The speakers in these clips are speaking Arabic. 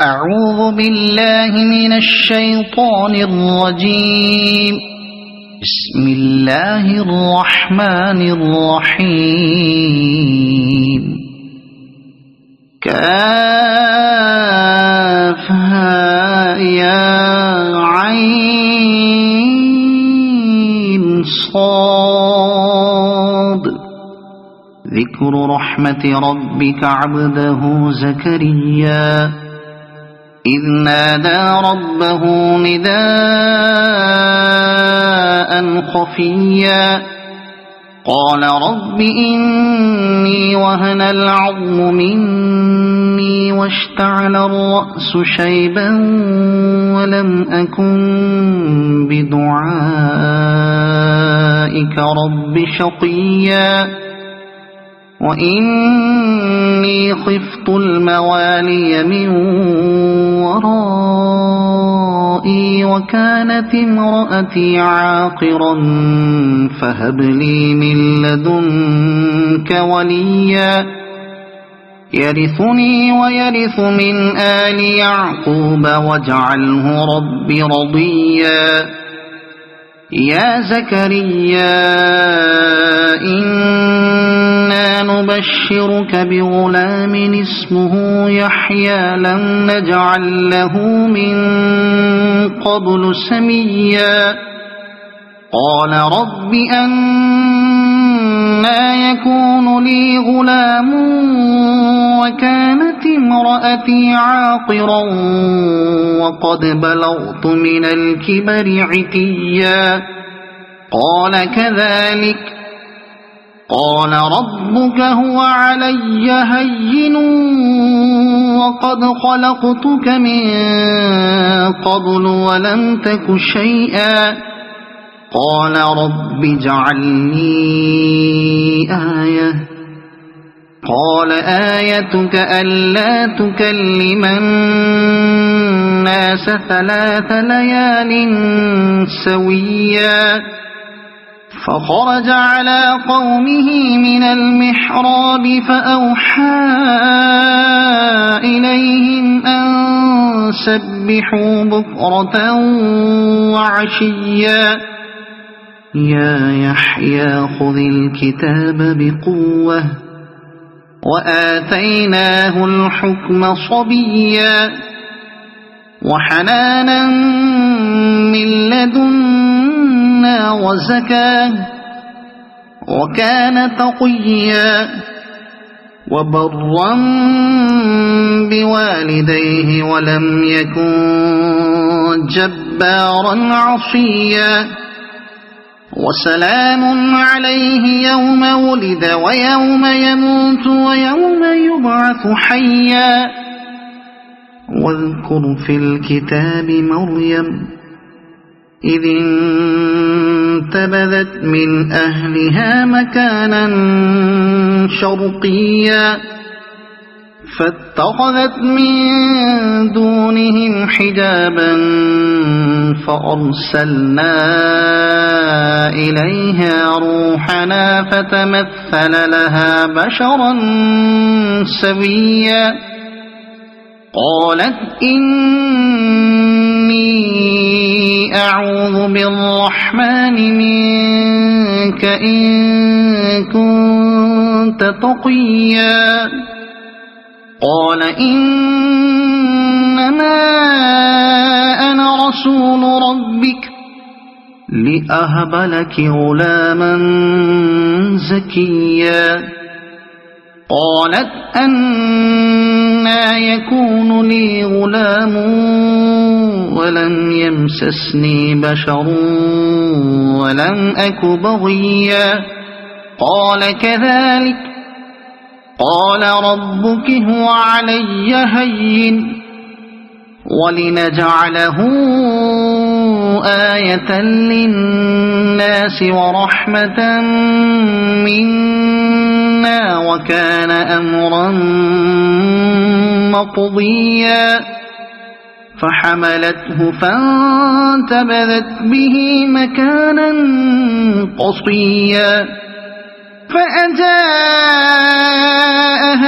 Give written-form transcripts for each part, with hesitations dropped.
أعوذ بالله من الشيطان الرجيم. بسم الله الرحمن الرحيم. كافها يا عين صاد. ذكر رحمة ربك عبده زكريا إذ نادى ربه نداء خفيا قال رب إني وهن العظم مني واشتعل الرأس شيبا ولم أكن بدعائك رب شقيا وإني خفت الموالي من ورائي وكانت امرأتي عاقرا فهب لي من لدنك وليا يرثني ويرث من آل يعقوب واجعله رب رضيا. يا زكريا إنا نبشرك بغلام اسمه يحيى لم نجعل له من قبل سميا قال رب أنى يكون لي غلام وكانت امرأتي عاقرا وقد بلغت من الكبر عتيا قال كذلك قال ربك هو علي هين وقد خلقتك من قبل ولم تك شيئا قال رب اجعل لي آية قال آيتك ألا تكلم الناس 3 ليال سويا فخرج على قومه من المحراب فأوحى إليهم أن سبحوا بكرة وعشيا يا يحيى خذ الكتاب بقوة وآتيناه الحكم صبيا وحنانا من لدنا وزكاة وكان تقيا وبرا بوالديه ولم يكن جبارا عصيا وسلام عليه يوم ولد ويوم يموت ويوم يبعث حيا واذكر في الكتاب مريم إذ انتبذت من أهلها مكانا شرقيا فاتخذت من دونهم حجابا فأرسلنا إليها روحنا فتمثل لها بشرا سويا قالت إني أعوذ بالرحمن منك إن كنت تقيا قال إنما أنا رسول ربك لأهب لك غلاما زكيا قالت أنى يكون لي غلام ولم يمسسني بشر ولم أك بغيا قال كذلك قال ربك هو علي هين ولنجعله آية للناس ورحمة منا وكان أمرا مقضيا فحملته فانتبذت به مكانا قصيا فأجاءها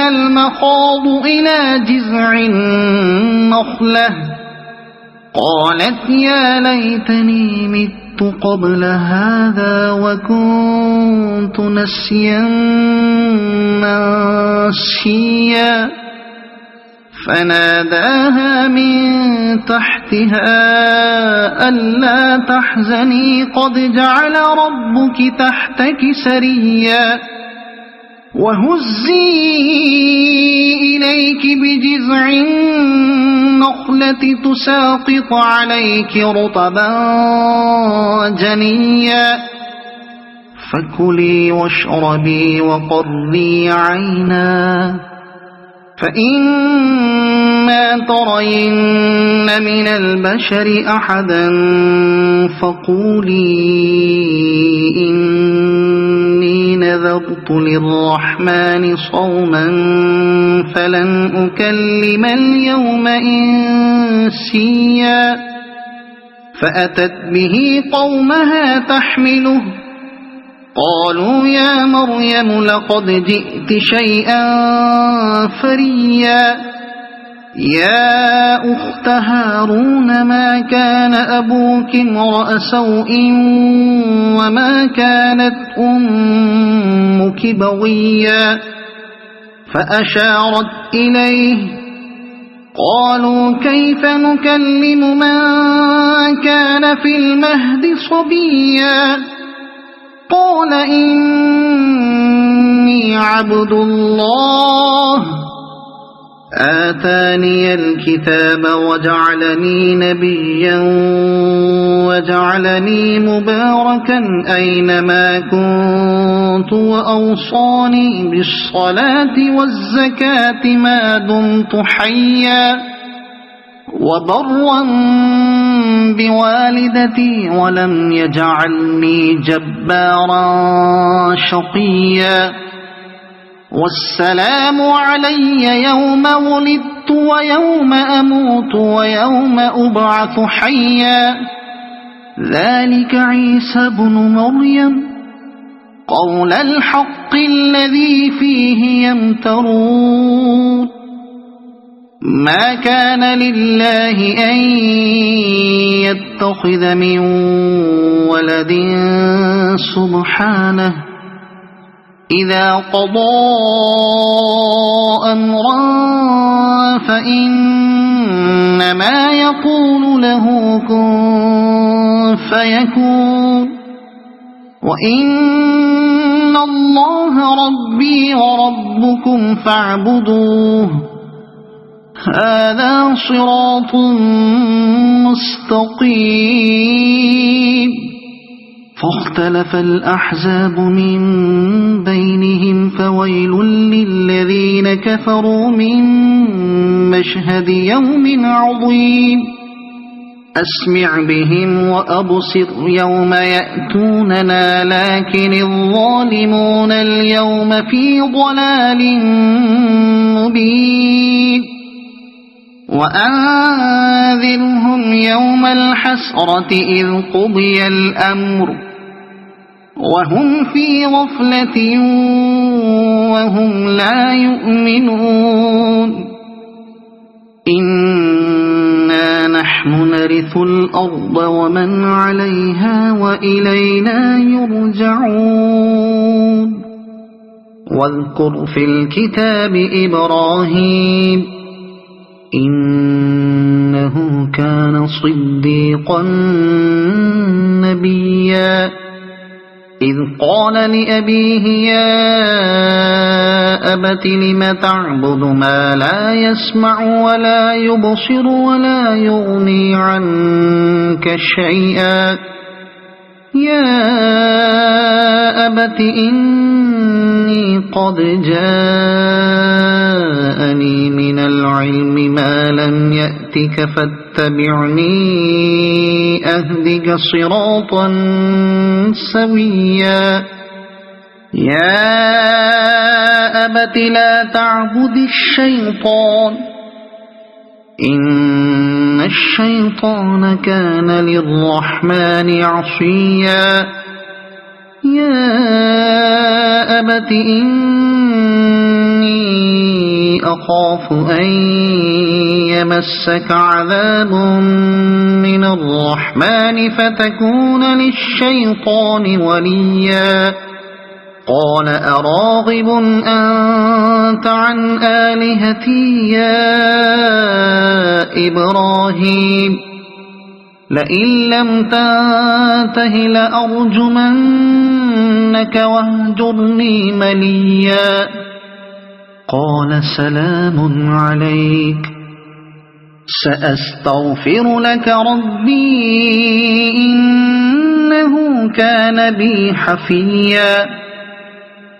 المخاض إلى جذع النخلة النخلة قالت يا ليتني مت قبل هذا وكنت نسيا منسيا فناداها من تحتها ألا تحزني قد جعل ربك تحتك سريا وهزي إليك بجذع النخلة تساقط عليك رطبا جنيا فكلي واشربي وقري عينا فإما ترين من البشر أحدا فقولي إني نذرت للرحمن صوما فلن أكلم اليوم إنسيا فأتت به قومها تحمله قالوا يا مريم لقد جئت شيئا فريا يا أخت هارون ما كان أبوك امرأ سوء وما كانت أمك بغيا فأشارت إليه قالوا كيف نكلم من كان في المهد صبيا قال إني عبد الله آتاني الكتاب وجعلني نبيا وجعلني مباركا أينما كنت وأوصاني بالصلاة والزكاة ما دمت حيا وبرا بوالدتي ولم يجعلني جبارا شقيا والسلام علي يوم ولدت ويوم أموت ويوم أبعث حيا ذلك عيسى بن مريم قول الحق الذي فيه يمترون ما كان لله أن يتخذ من ولد سبحانه إذا قضى أمرا فإنما يقول له كن فيكون وإن الله ربي وربكم فاعبدوه هذا صراط مستقيم فاختلف الأحزاب من بينهم فويل للذين كفروا من مشهد يوم عظيم أسمع بهم وأبصر يوم يأتوننا لكن الظالمون اليوم في ضلال مبين وأنذرهم يوم الحسرة إذ قضي الأمر وهم في غفلة وهم لا يؤمنون إنا نحن نرث الأرض ومن عليها وإلينا يرجعون واذكر في الكتاب إبراهيم إنه كان صديقا نبيا إذ قال لأبيه يا أبت لم تعبد ما لا يسمع ولا يبصر ولا يغني عنك شيئا يا أبت إني قد جاءني من العلم ما لم يأتك فاتبعني أهدك صراطا سويا يا أبت لا تعبد الشيطان إن الشيطان كان للرحمن عصيا يا أبت إني أخاف أن يمسك عذاب من الرحمن فتكون للشيطان وليا قال أراغب أنت عن آلهتي يا إبراهيم لئن لم تنته لأرجمنك واهجرني مليا قال سلام عليك سأستغفر لك ربي إنه كان بي حفيا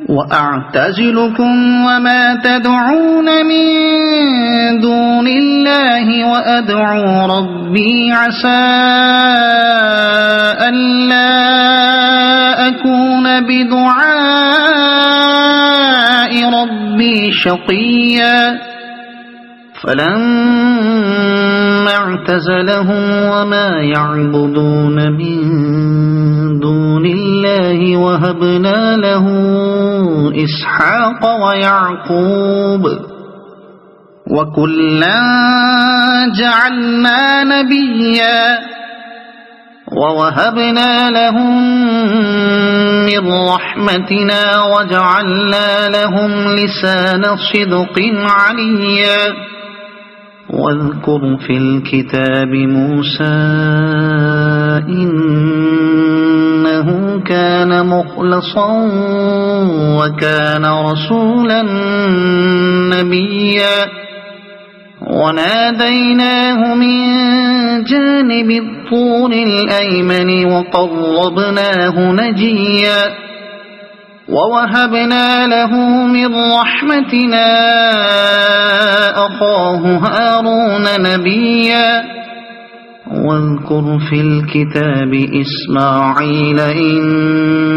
وأعتزلكم وما تدعون من دون الله وأدعو ربي عسى ألا أكون بدعاء ربي شقيا فلما اعتزلهم وما يعبدون من دون الله وهبنا له إسحاق ويعقوب وكلا جعلنا نبيا ووهبنا لهم من رحمتنا وجعلنا لهم لسان صدق عليا واذكر في الكتاب موسى إنه كان مخلصا وكان رسولا نبيا وناديناه من جانب الطور الأيمن وقربناه نجيا ووهبنا له من رحمتنا أخاه هارون نبيا واذكر في الكتاب إسماعيل إنه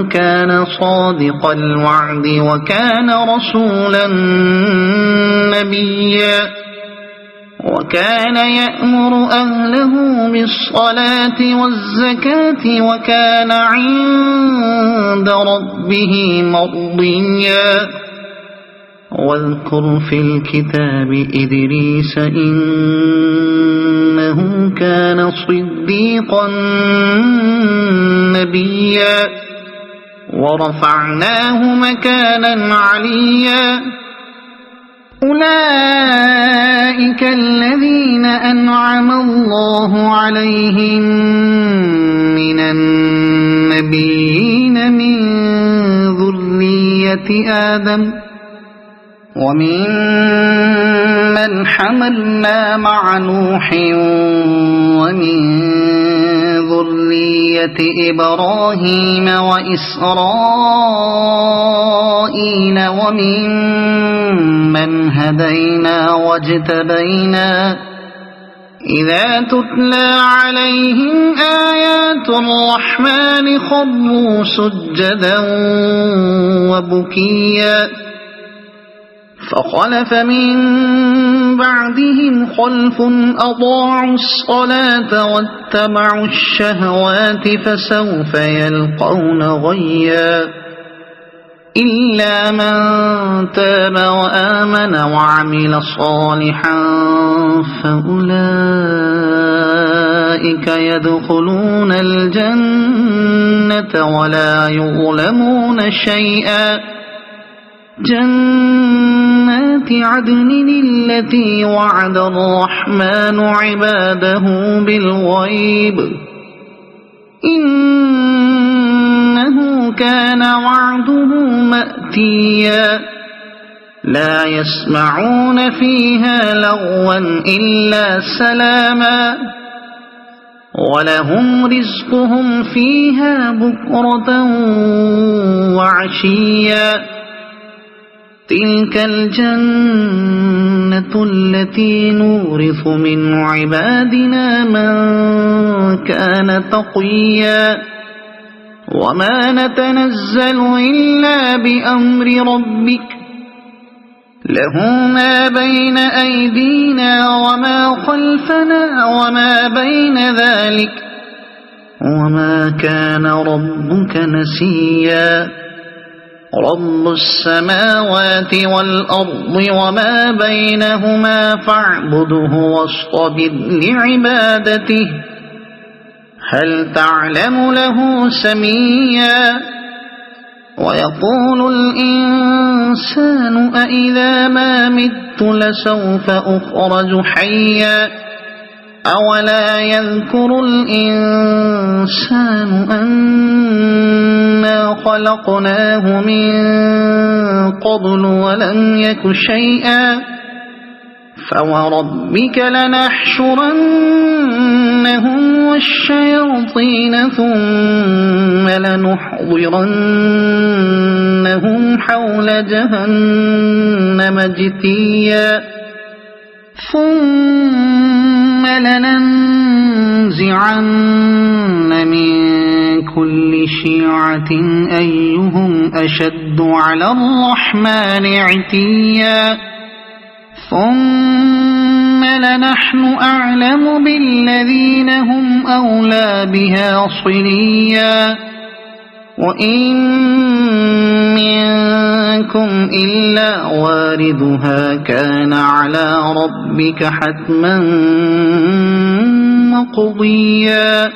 كان صادق الوعد وكان رسولا نبيا وكان يأمر أهله بالصلاة والزكاة وكان عند ربه مرضيا واذكر في الكتاب إدريس إنه كان صديقا نبيا ورفعناه مكانا عليا أولئك الذين أنعم الله عليهم من النبيين من ذرية آدم ومن من حملنا مع نوح ومن ذرية إبراهيم وإسرائيل ومن من هدينا واجتبينا إذا تتلى عليهم آيات الرحمن خروا سجدا وبكيا فخلف من بعدهم خلف أضاعوا الصلاة واتبعوا الشهوات فسوف يلقون غيا إلا من تاب وآمن وعمل صالحا فأولئك يدخلون الجنة ولا يظلمون شيئا جنات عدن التي وعد الرحمن عباده بالغيب إنه كان وعده مأتيا لا يسمعون فيها لغوا إلا سلاما ولهم رزقهم فيها بكرة وعشيا تلك الجنة التي نورث من عبادنا من كان تقيا وما نتنزل إلا بأمر ربك له ما بين أيدينا وما خلفنا وما بين ذلك وما كان ربك نسيا رب السماوات والأرض وما بينهما فاعبده واصطبر لعبادته هل تعلم له سميا ويقول الإنسان أإذا ما مت لسوف أخرج حيا أولا يذكر الإنسان أنا خلقناه من قبل ولم يك شيئا فوربك لنحشرنهم والشياطين ثم لنحضرنهم حول جهنم جثيا ثم لننزعن من كل شيعة أيهم أشد على الرحمن عتيا ثم لنحن أعلم بالذين هم أولى بها صليا وإن منكم إلا واردها كان على ربك حتما مقضيا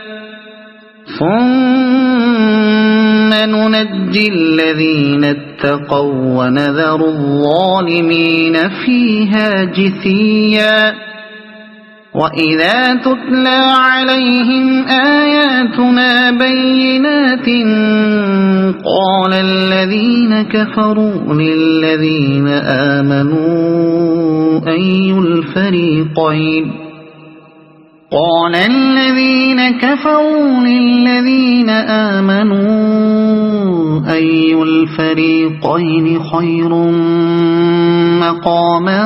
ثم ننجي الذين اتقوا ونذر الظالمين فيها جثيا وإذا تتلى عليهم آياتنا بينات قال الذين كفروا للذين آمنوا أي الفريقين خير مقاما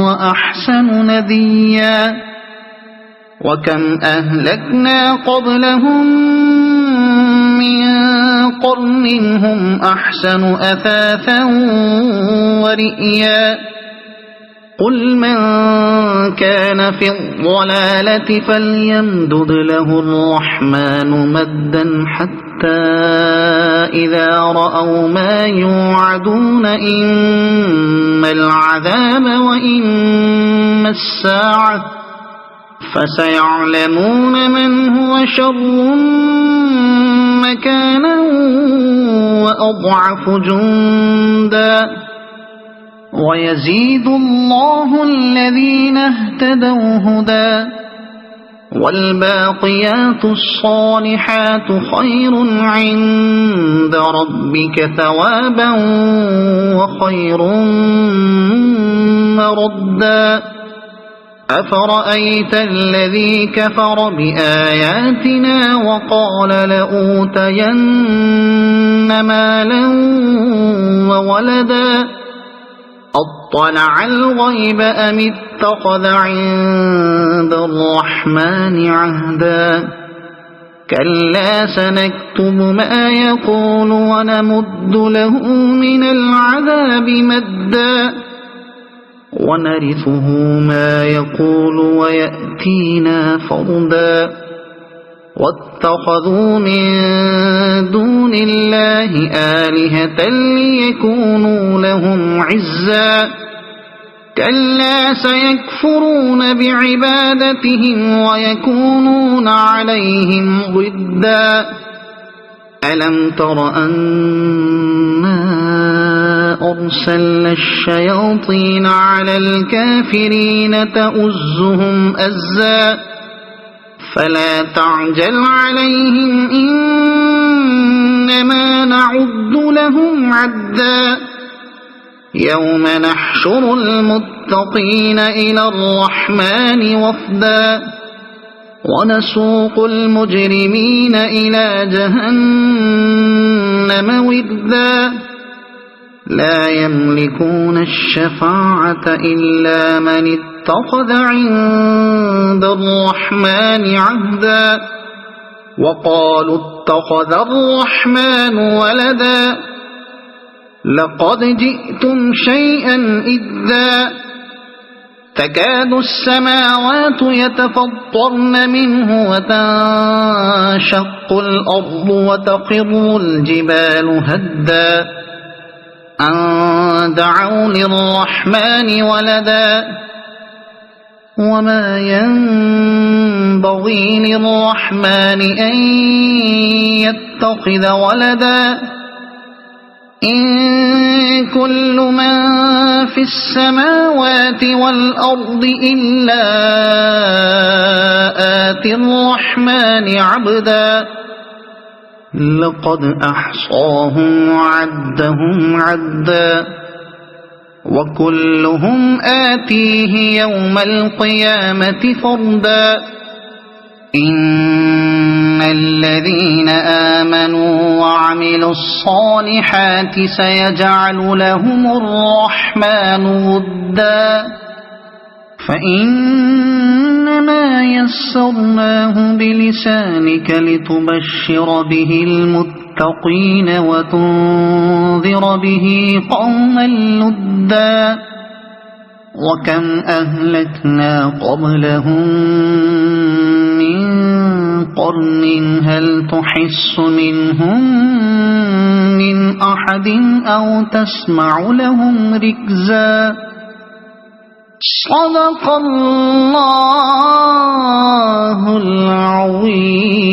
وأحسن نديا وكم أهلكنا قبلهم من قرن هم أحسن أثاثا ورئيا قل من كان في الضلالة فليمدد له الرحمن مدا حتى إذا رأوا ما يوعدون إما العذاب وإما الساعة فسيعلمون من هو شر مكانا وأضعف جندا ويزيد الله الذين اهتدوا هدى والباقيات الصالحات خير عند ربك ثوابا وخير مردا أفرأيت الذي كفر بآياتنا وقال لأوتين مالا وولدا أطلع الغيب أم اتخذ عند الرحمن عهدا كلا سنكتب ما يقول ونمد له من العذاب مدا ونرثه ما يقول ويأتينا فردا واتخذوا من دون الله آلهة ليكونوا لهم عزا كلا سيكفرون بعبادتهم ويكونون عليهم ضدا ألم تر أنا أرسلنا الشياطين على الكافرين تؤزهم أزا فلا تعجل عليهم إنما نعد لهم عدا يوم نحشر المتقين إلى الرحمن وفدا ونسوق المجرمين إلى جهنم وردا لا يملكون الشفاعة إلا من اتخذ عند الرحمن عهدا وقالوا اتخذ الرحمن ولدا لقد جئتم شيئا إدا تكاد السماوات يتفطرن منه وتنشق الأرض وتخر الجبال هدا أن دعوا للرحمن ولدا وما ينبغي للرحمن أن يتخذ ولدا إن كل من في السماوات والأرض إلا آتي الرحمن عبدا لقد أحصاهم وعدهم عدا وكلهم آتيه يوم القيامة فردا إن الذين آمنوا وعملوا الصالحات سيجعل لهم الرحمن ودا فإنما يسرناه بلسانك لتبشر به المتقين وتنذر به قوما لدا وكم أهلكنا قبلهم من قرن هل تحس منهم من أحد أو تسمع لهم ركزا صدق الله العظيم.